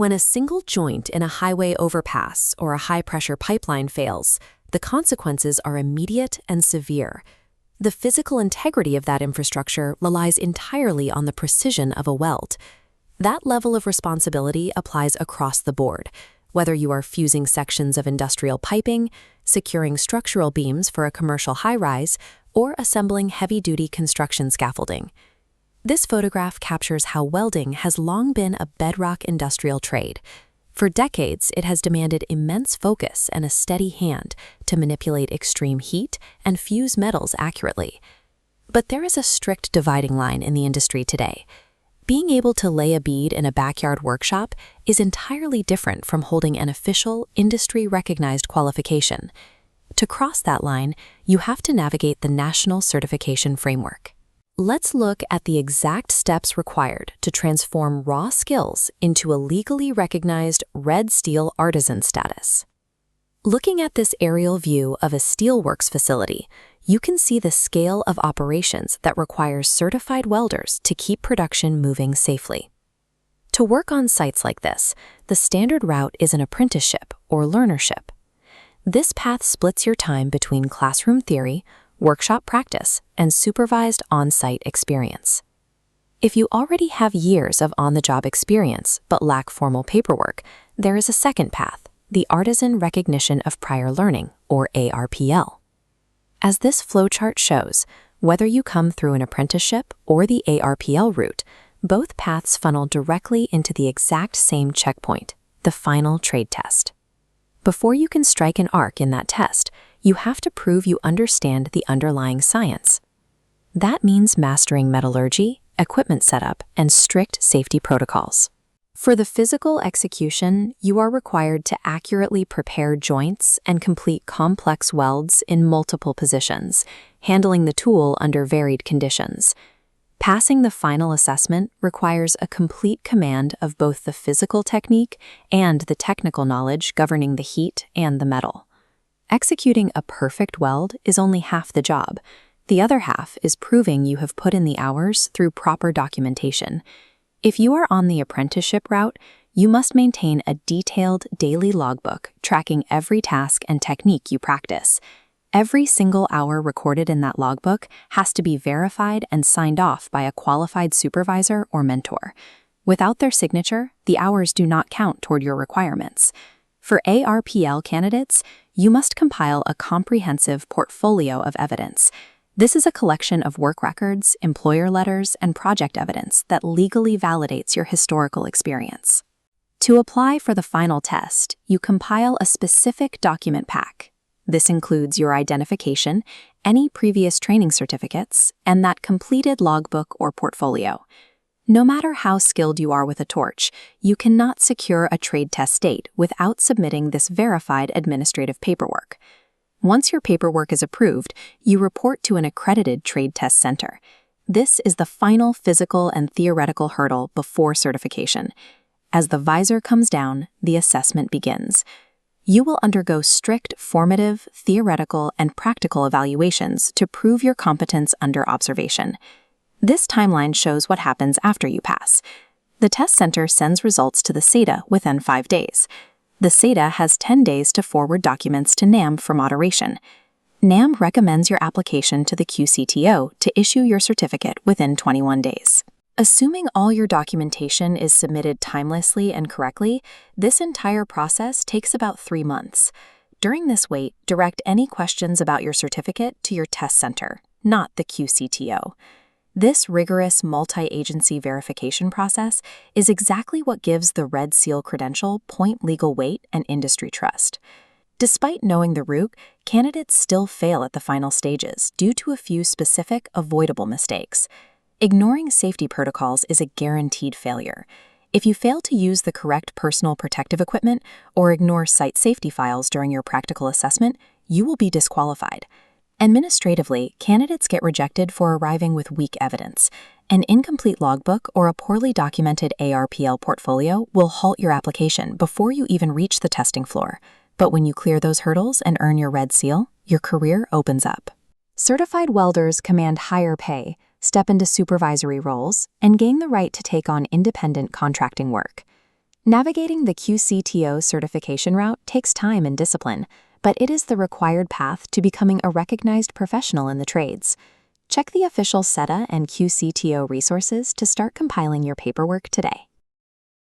When a single joint in a highway overpass or a high-pressure pipeline fails, the consequences are immediate and severe. The physical integrity of that infrastructure relies entirely on the precision of a weld. That level of responsibility applies across the board, whether you are fusing sections of industrial piping, securing structural beams for a commercial high-rise, or assembling heavy-duty construction scaffolding. This photograph captures how welding has long been a bedrock industrial trade. For decades, it has demanded immense focus and a steady hand to manipulate extreme heat and fuse metals accurately. But there is a strict dividing line in the industry today. Being able to lay a bead in a backyard workshop is entirely different from holding an official, industry-recognized qualification. To cross that line, you have to navigate the National Certification Framework. Let's look at the exact steps required to transform raw skills into a legally recognized red steel artisan status. Looking at this aerial view of a steelworks facility, you can see the scale of operations that requires certified welders to keep production moving safely. To work on sites like this, the standard route is an apprenticeship or learnership. This path splits your time between classroom theory, workshop practice, and supervised on-site experience. If you already have years of on-the-job experience but lack formal paperwork, there is a second path, the Artisan Recognition of Prior Learning, or ARPL. As this flowchart shows, whether you come through an apprenticeship or the ARPL route, both paths funnel directly into the exact same checkpoint, the final trade test. Before you can strike an arc in that test, you have to prove you understand the underlying science. That means mastering metallurgy, equipment setup, and strict safety protocols. For the physical execution, you are required to accurately prepare joints and complete complex welds in multiple positions, handling the tool under varied conditions. Passing the final assessment requires a complete command of both the physical technique and the technical knowledge governing the heat and the metal. Executing a perfect weld is only half the job. The other half is proving you have put in the hours through proper documentation. If you are on the apprenticeship route, you must maintain a detailed daily logbook tracking every task and technique you practice. Every single hour recorded in that logbook has to be verified and signed off by a qualified supervisor or mentor. Without their signature, the hours do not count toward your requirements. For ARPL candidates, you must compile a comprehensive portfolio of evidence. This is a collection of work records, employer letters, and project evidence that legally validates your historical experience. To apply for the final test, you compile a specific document pack. This includes your identification, any previous training certificates, and that completed logbook or portfolio. No matter how skilled you are with a torch, you cannot secure a trade test date without submitting this verified administrative paperwork. Once your paperwork is approved, you report to an accredited trade test center. This is the final physical and theoretical hurdle before certification. As the visor comes down, the assessment begins. You will undergo strict formative, theoretical, and practical evaluations to prove your competence under observation. This timeline shows what happens after you pass. The test center sends results to the SETA within 5 days. The SETA has 10 days to forward documents to NAMB for moderation. NAMB recommends your application to the QCTO to issue your certificate within 21 days. Assuming all your documentation is submitted timelessly and correctly, this entire process takes about 3 months. During this wait, direct any questions about your certificate to your test center, not the QCTO. This rigorous multi-agency verification process is exactly what gives the Red Seal credential point legal weight and industry trust. Despite knowing the route, candidates still fail at the final stages due to a few specific, avoidable mistakes. Ignoring safety protocols is a guaranteed failure. If you fail to use the correct personal protective equipment or ignore site safety files during your practical assessment, you will be disqualified. Administratively, candidates get rejected for arriving with weak evidence. An incomplete logbook or a poorly documented ARPL portfolio will halt your application before you even reach the testing floor. But when you clear those hurdles and earn your Red Seal, your career opens up. Certified welders command higher pay, step into supervisory roles, and gain the right to take on independent contracting work. Navigating the QCTO certification route takes time and discipline, but it is the required path to becoming a recognized professional in the trades. Check the official SETA and QCTO resources to start compiling your paperwork today.